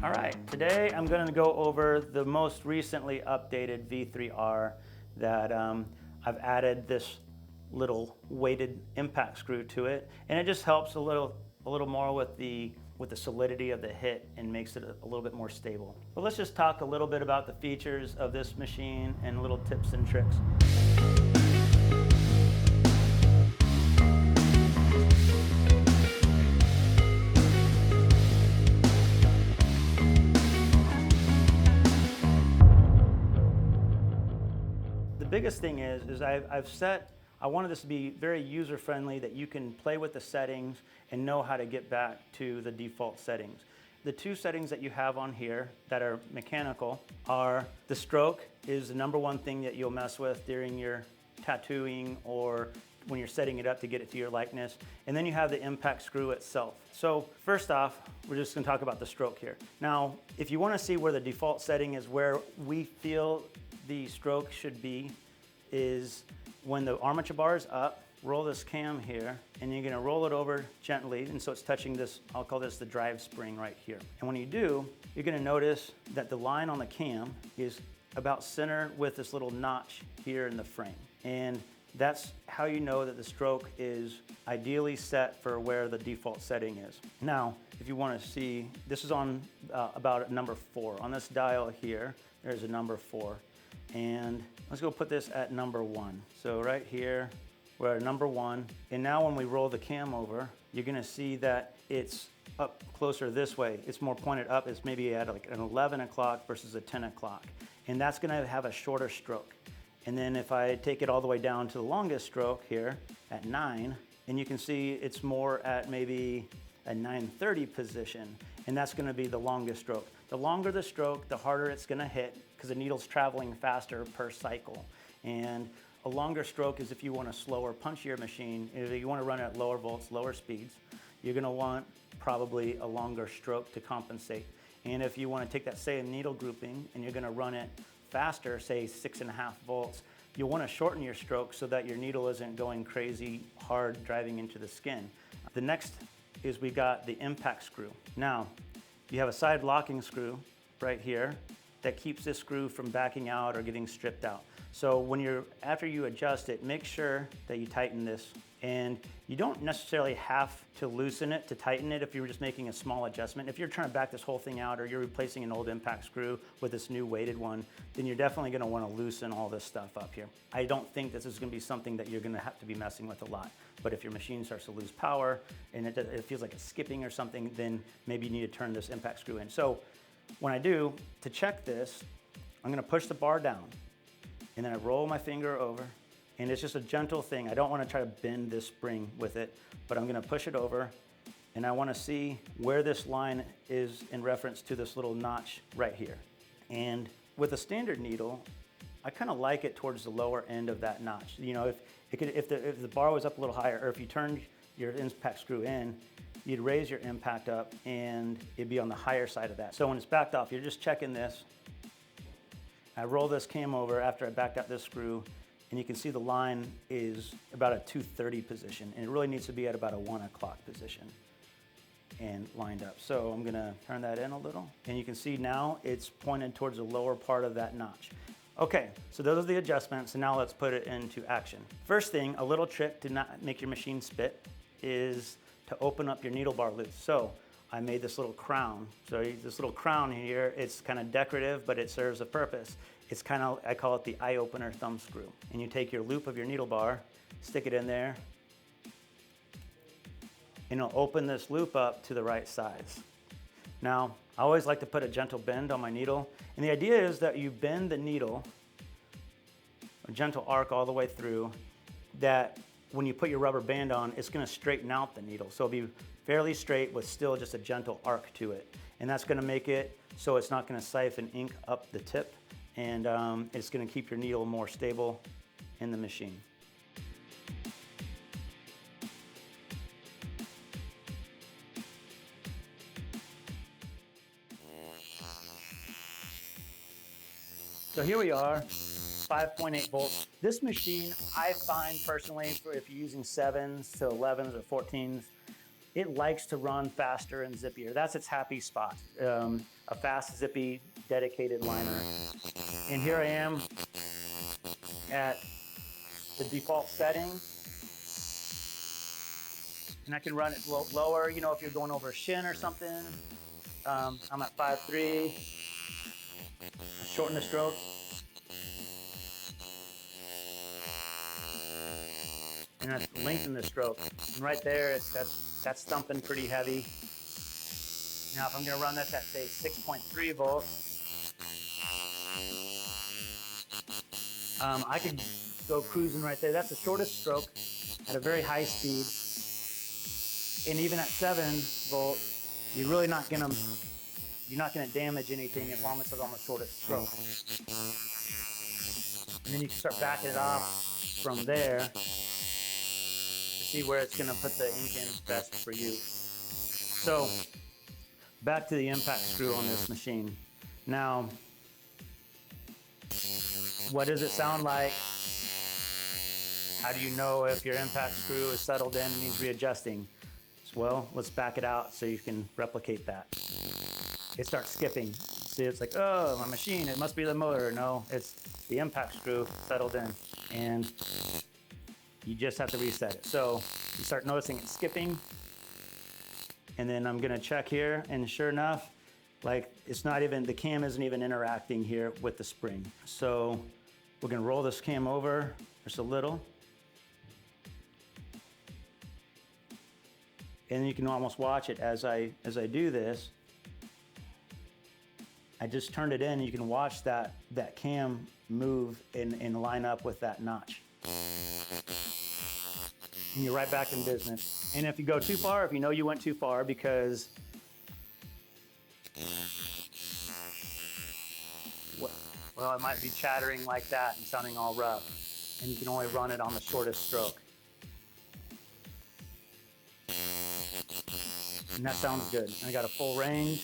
All right, today I'm going to go over the most recently updated V3R that I've added this little weighted impact screw to it, and it just helps a little more with the solidity of the hit and makes it a little bit more stable. But let's just talk a little bit about the features of this machine and little tips and tricks. The biggest thing is I wanted this to be very user-friendly, that you can play with the settings and know how to get back to the default settings. The two settings that you have on here that are mechanical are the stroke is the number one thing that you'll mess with during your tattooing or when you're setting it up to get it to your likeness. And then you have the impact screw itself. So first off, we're just gonna talk about the stroke here. Now, if you wanna see where the default setting is, where we feel the stroke should be, is when the armature bar is up, roll this cam here, and you're gonna roll it over gently, and so it's touching this, I'll call this the drive spring right here. And when you do, you're gonna notice that the line on the cam is about center with this little notch here in the frame. And that's how you know that the stroke is ideally set for where the default setting is. Now, if you wanna see, this is on about number 4. On this dial here, there's a number 4. And let's go put this at number 1. So right here, we're at number 1. And now when we roll the cam over, you're gonna see that it's up closer this way. It's more pointed up. It's maybe at like an 11 o'clock versus a 10 o'clock. And that's gonna have a shorter stroke. And then if I take it all the way down to the longest stroke here at 9, and you can see it's more at maybe a 9:30 position, and that's gonna be the longest stroke. The longer the stroke, the harder it's gonna hit because the needle's traveling faster per cycle. And a longer stroke is if you want a slower, punchier machine, if you wanna run at lower volts, lower speeds, you're gonna want probably a longer stroke to compensate. And if you wanna take that same needle grouping and you're gonna run it faster, say 6.5 volts, you'll wanna shorten your stroke so that your needle isn't going crazy hard driving into the skin. The next is we got the impact screw. Now, you have a side locking screw right here that keeps this screw from backing out or getting stripped out. So after you adjust it, make sure that you tighten this. And you don't necessarily have to loosen it to tighten it if you were just making a small adjustment. If you're trying to back this whole thing out or you're replacing an old impact screw with this new weighted one, then you're definitely gonna wanna loosen all this stuff up here. I don't think this is gonna be something that you're gonna have to be messing with a lot. But if your machine starts to lose power and it feels like it's skipping or something, then maybe you need to turn this impact screw in. So when I do, to check this, I'm gonna push the bar down and then I roll my finger over. And it's just a gentle thing. I don't want to try to bend this spring with it, but I'm going to push it over and I want to see where this line is in reference to this little notch right here. And with a standard needle, I kind of like it towards the lower end of that notch. You know, if the bar was up a little higher, or if you turned your impact screw in, you'd raise your impact up and it'd be on the higher side of that. So when it's backed off, you're just checking this. I roll this cam over after I backed out this screw, and you can see the line is about a 2:30 position, and it really needs to be at about a 1 o'clock position and lined up. So I'm gonna turn that in a little, and you can see now it's pointed towards the lower part of that notch. Okay, so those are the adjustments, and now let's put it into action. First thing, a little trick to not make your machine spit is to open up your needle bar loop. So I made this little crown. So this little crown here, it's kind of decorative, but it serves a purpose. It's kind of, I call it the eye opener thumb screw. And you take your loop of your needle bar, stick it in there, and it'll open this loop up to the right size. Now, I always like to put a gentle bend on my needle. And the idea is that you bend the needle, a gentle arc all the way through, that when you put your rubber band on, it's gonna straighten out the needle. So it'll be fairly straight with still just a gentle arc to it. And that's gonna make it so it's not gonna siphon ink up the tip, and it's gonna keep your needle more stable in the machine. So here we are, 5.8 volts. This machine, I find personally, if you're using 7s to 11s or 14s, it likes to run faster and zippier. That's its happy spot, a fast, zippy, dedicated liner. And here I am at the default setting. And I can run it lower, you know, if you're going over a shin or something. I'm at 5.3. Shorten the stroke. And I lengthen the stroke. And right there, that's thumping pretty heavy. Now, if I'm going to run this at, say, 6.3 volts, I could go cruising right there. That's the shortest stroke at a very high speed. And even at 7 volts, you're really not going to damage anything as long as it's on the shortest stroke. And then you can start backing it off from there to see where it's going to put the ink in best for you. So back to the impact screw on this machine. Now, what does it sound like? How do you know if your impact screw is settled in and needs readjusting? Well, let's back it out so you can replicate that. It starts skipping. See, it's like, oh, my machine, it must be the motor. No, it's the impact screw settled in. And you just have to reset it. So you start noticing it skipping. And then I'm gonna check here, and sure enough, like it's not even, the cam isn't even interacting here with the spring. So we're gonna roll this cam over just a little. And you can almost watch it as I do this. I just turned it in, and you can watch that cam move and line up with that notch. And you're right back in business. And if you go too far, if you know you went too far because well, it might be chattering like that and sounding all rough, and you can only run it on the shortest stroke. And that sounds good. I got a full range.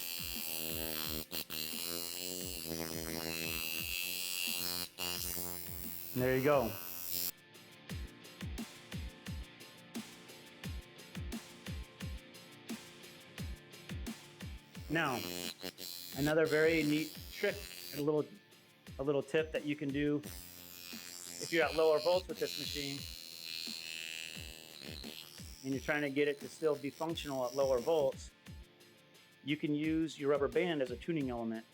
And there you go. Now, another very neat trick, a little tip that you can do if you're at lower volts with this machine and you're trying to get it to still be functional at lower volts, you can use your rubber band as a tuning element.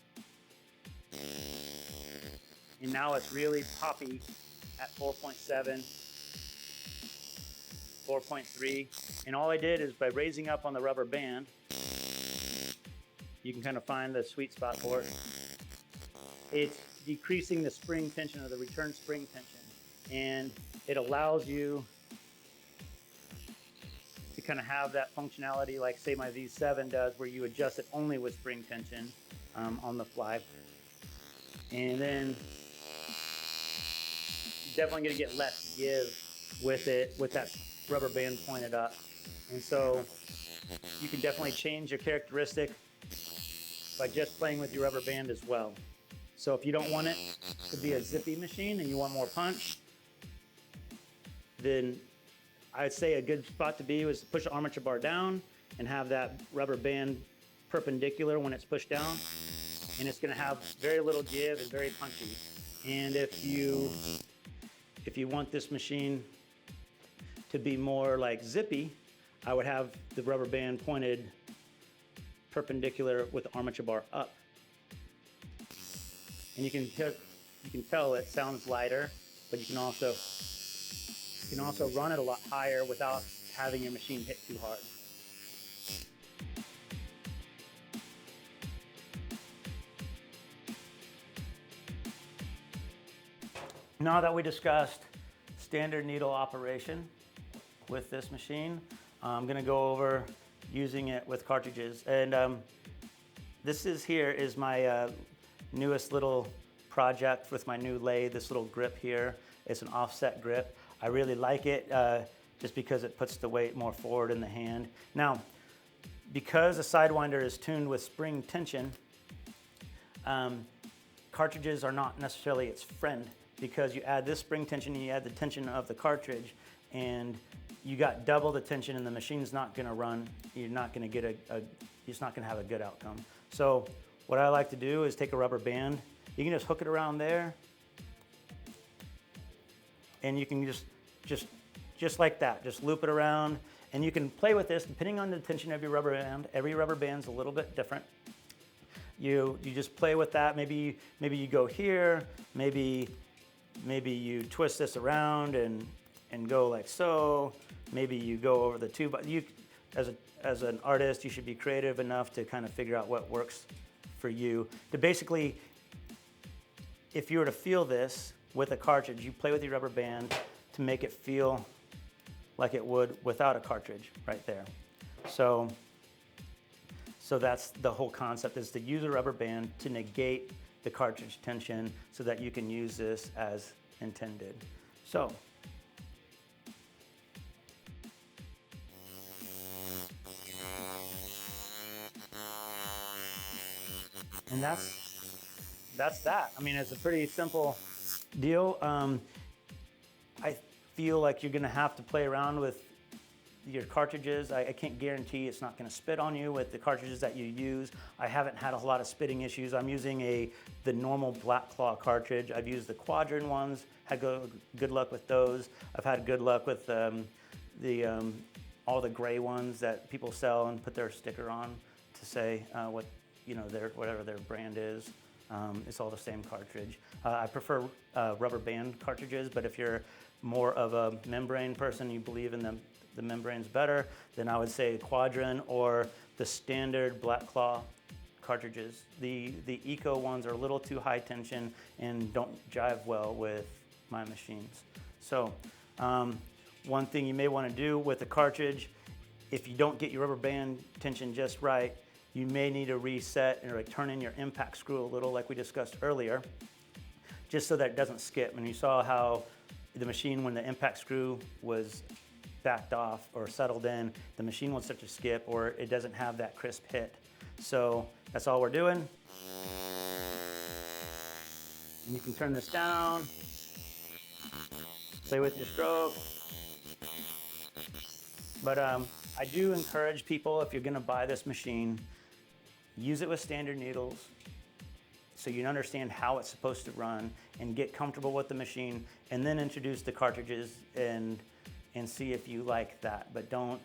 And now it's really poppy at 4.7, 4.3. And all I did is by raising up on the rubber band, you can kind of find the sweet spot for it. It's decreasing the spring tension or the return spring tension. And it allows you to kind of have that functionality like say my V7 does, where you adjust it only with spring tension on the fly. And then you're definitely going to get less give with it, with that rubber band pointed up. And so you can definitely change your characteristic by just playing with your rubber band as well. So if you don't want it to be a zippy machine and you want more punch, then I'd say a good spot to be was to push the armature bar down and have that rubber band perpendicular when it's pushed down. And it's going to have very little give and very punchy. And if you want this machine to be more like zippy, I would have the rubber band pointed perpendicular with the armature bar up. And you can tell it sounds lighter, but you can also run it a lot higher without having your machine hit too hard. Now that we discussed standard needle operation with this machine, I'm going to go over using it with cartridges. And this is my newest little project with my new lathe, this little grip here. It's an offset grip. I really like it just because it puts the weight more forward in the hand. Now, because a Sidewinder is tuned with spring tension, cartridges are not necessarily its friend because you add this spring tension and you add the tension of the cartridge, and you got double the tension, and the machine's not going to run. You're not going to get it's not going to have a good outcome. So what I like to do is take a rubber band. You can just hook it around there, and you can just like that, just loop it around, and you can play with this depending on the tension of your rubber band. Every rubber band's a little bit different. You just play with that. Maybe you go here. Maybe you twist this around and go like so. Maybe you go over the two. But you, as an artist, you should be creative enough to kind of figure out what works for you. To basically, if you were to feel this with a cartridge, you play with your rubber band to make it feel like it would without a cartridge right there. So that's the whole concept, is to use a rubber band to negate the cartridge tension so that you can use this as intended. So, and that's that. I mean, it's a pretty simple deal. I feel like you're gonna have to play around with your cartridges. I can't guarantee it's not gonna spit on you with the cartridges that you use. I haven't had a lot of spitting issues. I'm using the normal Black Claw cartridge. I've used the Quadrant ones, had good luck with those. I've had good luck with all the gray ones that people sell and put their sticker on to say what, you know, whatever their brand is. It's all the same cartridge. I prefer rubber band cartridges, but if you're more of a membrane person, you believe in the membrane's better, then I would say Quadrant or the standard Black Claw cartridges. The Eco ones are a little too high tension and don't jive well with my machines. So one thing you may want to do with the cartridge, if you don't get your rubber band tension just right, you may need to reset or turn in your impact screw a little, like we discussed earlier, just so that it doesn't skip. And you saw how the machine, when the impact screw was backed off or settled in, the machine will start to skip, or it doesn't have that crisp hit. So that's all we're doing. And you can turn this down, play with your stroke. But I do encourage people, if you're gonna buy this machine, use it with standard needles so you understand how it's supposed to run and get comfortable with the machine, and then introduce the cartridges and see if you like that. But don't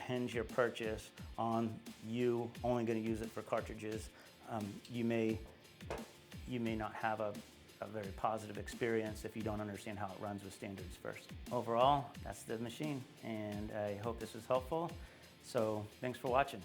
hinge your purchase on you only going to use it for cartridges. You may not have a very positive experience if you don't understand how it runs with standards first. Overall, that's the machine, and I hope this was helpful. So thanks for watching.